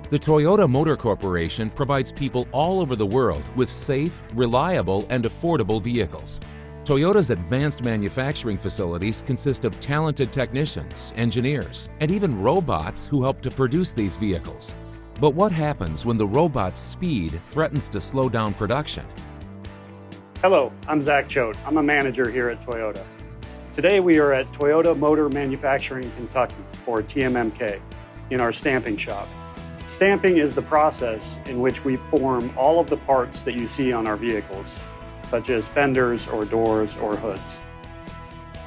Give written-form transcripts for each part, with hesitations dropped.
The Toyota Motor Corporation provides people all over the world with safe, reliable, and affordable vehicles. Toyota's advanced manufacturing facilities consist of talented technicians, engineers, and even robots who help to produce these vehicles. But what happens when the robot's speed threatens to slow down production? Hello, I'm Zach Choate. I'm a manager here at Toyota. Today we are at Toyota Motor Manufacturing Kentucky, or TMMK, in our stamping shop. Stamping is the process in which we form all of the parts that you see on our vehicles, such as fenders or doors or hoods.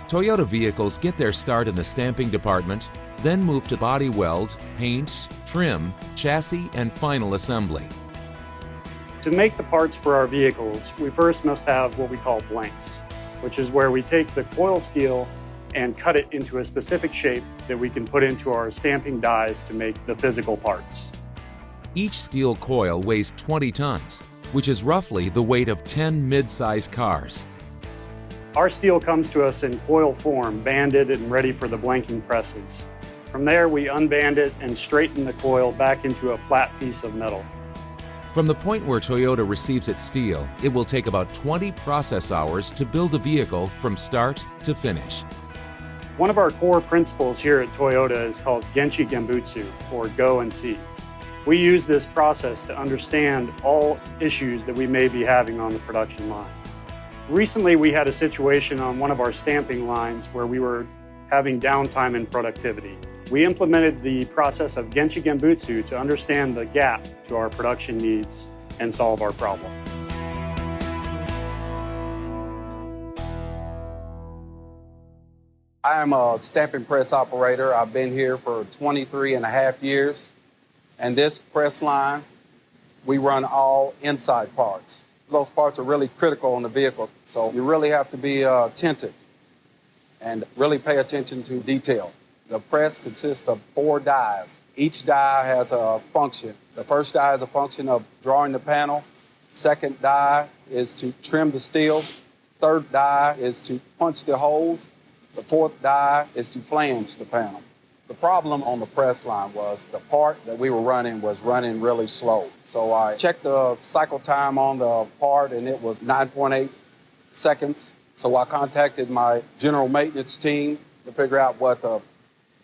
Toyota vehicles get their start in the stamping department, then move to body weld, paint, trim, chassis, and final assembly. To make the parts for our vehicles, we first must have what we call blanks, which is where we take the coil steel and cut it into a specific shape that we can put into our stamping dies to make the physical parts. Each steel coil weighs 20 tons, which is roughly the weight of 10 mid-size cars. Our steel comes to us in coil form, banded and ready for the blanking presses. From there, we unband it and straighten the coil back into a flat piece of metal. From the point where Toyota receives its steel, it will take about 20 process hours to build a vehicle from start to finish. One of our core principles here at Toyota is called Genchi Genbutsu, or Go and See. We use this process to understand all issues that we may be having on the production line. Recently, we had a situation on one of our stamping lines where we were having downtime in productivity. We implemented the process of Genchi Genbutsu to understand the gap to our production needs and solve our problem. I am a stamping press operator. I've been here for 23 and a half years. And this press line, we run all inside parts. Those parts are really critical on the vehicle. So you really have to be attentive and really pay attention to detail. The press consists of 4 dies. Each die has a function. The first die is a function of drawing the panel. Second die is to trim the steel. Third die is to punch the holes. The fourth die is to flange the panel. The problem on the press line was the part that we were running was running really slow. So I checked the cycle time on the part and it was 9.8 seconds. So I contacted my general maintenance team to figure out what the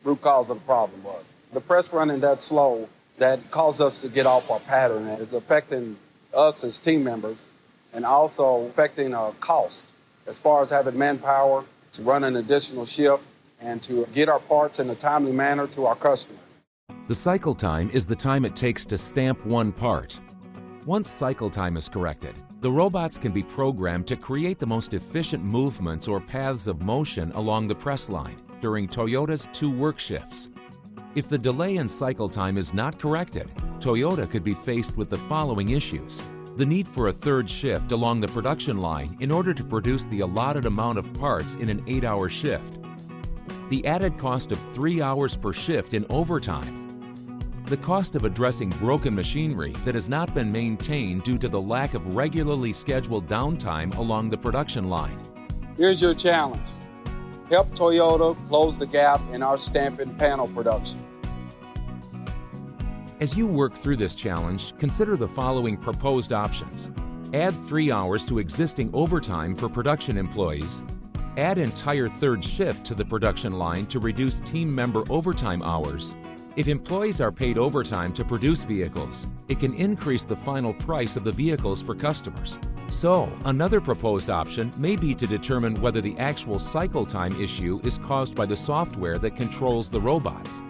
root cause of the problem was. The press running that slow, that caused us to get off our pattern. It's affecting us as team members and also affecting our cost as far as having manpower to run an additional shift and to get our parts in a timely manner to our customer. The cycle time is the time it takes to stamp one part. Once cycle time is corrected, the robots can be programmed to create the most efficient movements or paths of motion along the press line during Toyota's 2 work shifts. If the delay in cycle time is not corrected, Toyota could be faced with the following issues. The need for a 3rd shift along the production line in order to produce the allotted amount of parts in an 8-hour shift. The added cost of 3 hours per shift in overtime. The cost of addressing broken machinery that has not been maintained due to the lack of regularly scheduled downtime along the production line. Here's your challenge. Help Toyota close the gap in our stamping panel production. As you work through this challenge, consider the following proposed options. Add 3 hours to existing overtime for production employees. Add entire 3rd shift to the production line to reduce team member overtime hours. If employees are paid overtime to produce vehicles, it can increase the final price of the vehicles for customers. So, another proposed option may be to determine whether the actual cycle time issue is caused by the software that controls the robots.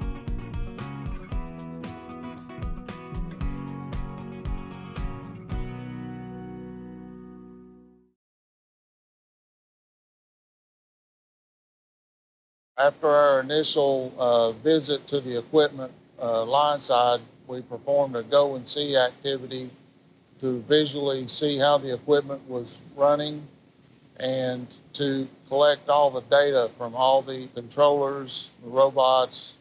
After our initial visit to the equipment line side, we performed a go and see activity to visually see how the equipment was running and to collect all the data from all the controllers, the robots,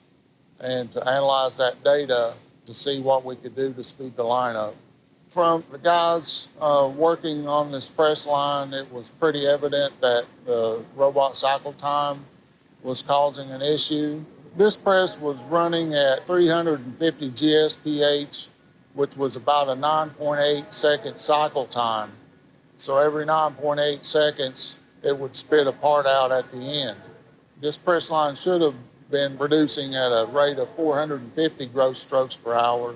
and to analyze that data to see what we could do to speed the line up. From the guys working on this press line, it was pretty evident that the robot cycle time was causing an issue. This press was running at 350 GSPH, which was about a 9.8 second cycle time. So every 9.8 seconds, it would spit a part out at the end. This press line should have been producing at a rate of 450 gross strokes per hour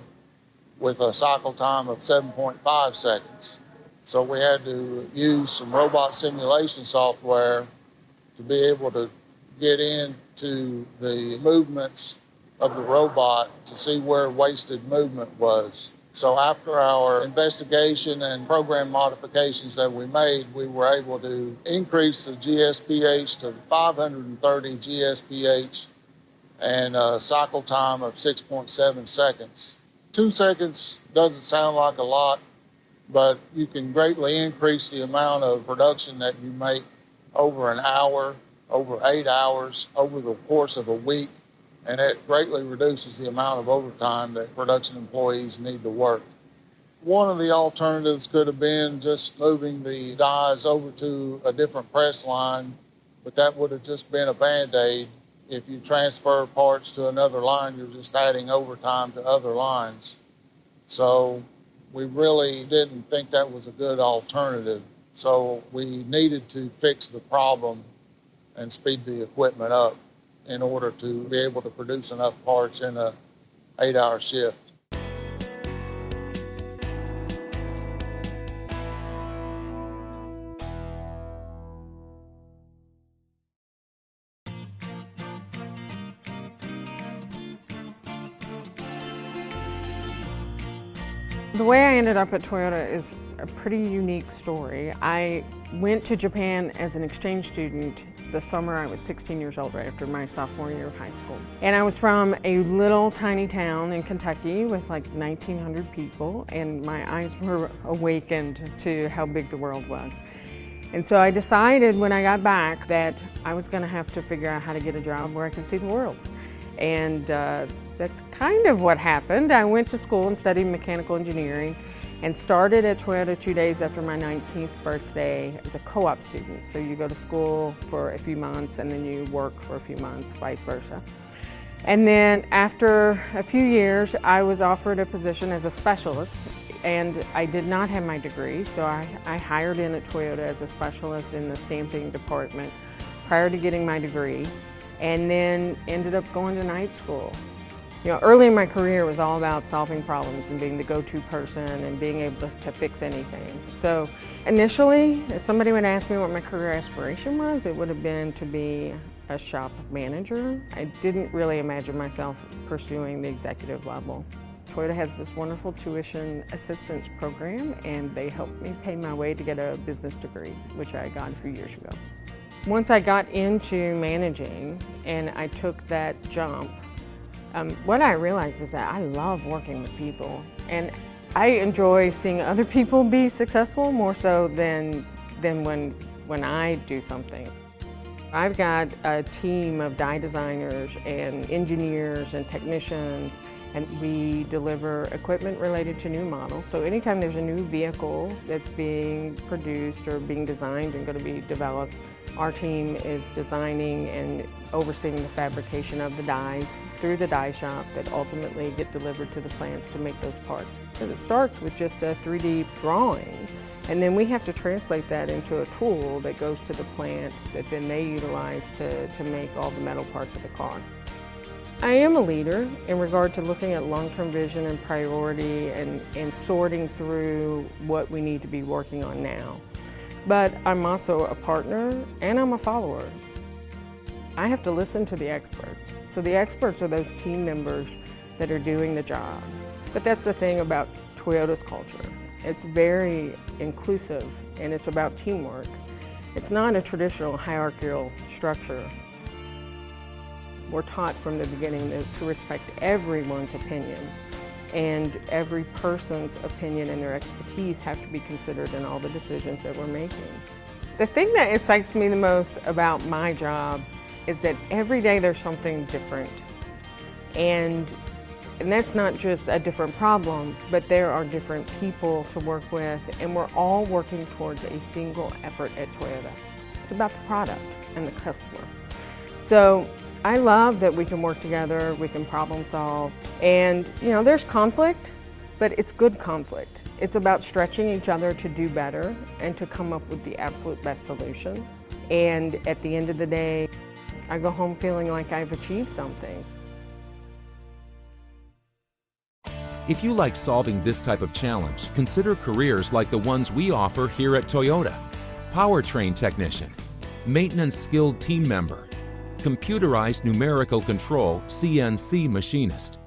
with a cycle time of 7.5 seconds. So we had to use some robot simulation software to be able to get into the movements of the robot to see where wasted movement was. So after our investigation and program modifications that we made, we were able to increase the GSPH to 530 GSPH and a cycle time of 6.7 seconds. 2 seconds doesn't sound like a lot, but you can greatly increase the amount of production that you make over an hour, over 8 hours, over the course of a week, and it greatly reduces the amount of overtime that production employees need to work. One of the alternatives could have been just moving the dies over to a different press line, but that would have just been a Band-Aid. If you transfer parts to another line, you're just adding overtime to other lines. So we really didn't think that was a good alternative. So we needed to fix the problem and speed the equipment up in order to be able to produce enough parts in an 8-hour shift. The way I ended up at Toyota is a pretty unique story. I went to Japan as an exchange student the summer I was 16 years old, right after my sophomore year of high school. And I was from a little tiny town in Kentucky with like 1,900 people, and my eyes were awakened to how big the world was. And so I decided when I got back that I was going to have to figure out how to get a job where I could see the world. And that's kind of what happened. I went to school and studied mechanical engineering and started at Toyota 2 days after my 19th birthday as a co-op student. So you go to school for a few months and then you work for a few months, vice versa. And then after a few years, I was offered a position as a specialist, and I did not have my degree, so I hired in at Toyota as a specialist in the stamping department prior to getting my degree, and then ended up going to night school. You know, early in my career, it was all about solving problems and being the go-to person and being able to fix anything. So initially, if somebody would ask me what my career aspiration was, it would have been to be a shop manager. I didn't really imagine myself pursuing the executive level. Toyota has this wonderful tuition assistance program, and they helped me pay my way to get a business degree, which I got a few years ago. Once I got into managing and I took that jump, what I realized is that I love working with people, and I enjoy seeing other people be successful more so than when I do something. I've got a team of die designers and engineers and technicians, and we deliver equipment related to new models. So anytime there's a new vehicle that's being produced or being designed and going to be developed, our team is designing and overseeing the fabrication of the dies through the die shop that ultimately get delivered to the plants to make those parts. And it starts with just a 3D drawing, and then we have to translate that into a tool that goes to the plant that then they utilize to make all the metal parts of the car. I am a leader in regard to looking at long-term vision and priority and sorting through what we need to be working on now. But I'm also a partner and I'm a follower. I have to listen to the experts. So the experts are those team members that are doing the job. But that's the thing about Toyota's culture. It's very inclusive and it's about teamwork. It's not a traditional hierarchical structure. We're taught from the beginning to respect everyone's opinion, and every person's opinion and their expertise have to be considered in all the decisions that we're making. The thing that excites me the most about my job is that every day there's something different. And that's not just a different problem, but there are different people to work with, and we're all working towards a single effort at Toyota. It's about the product and the customer. So I love that we can work together, we can problem solve, and there's conflict, but it's good conflict. It's about stretching each other to do better and to come up with the absolute best solution. And at the end of the day, I go home feeling like I've achieved something. If you like solving this type of challenge, consider careers like the ones we offer here at Toyota. Powertrain technician, maintenance skilled team member, computerized numerical control CNC machinist.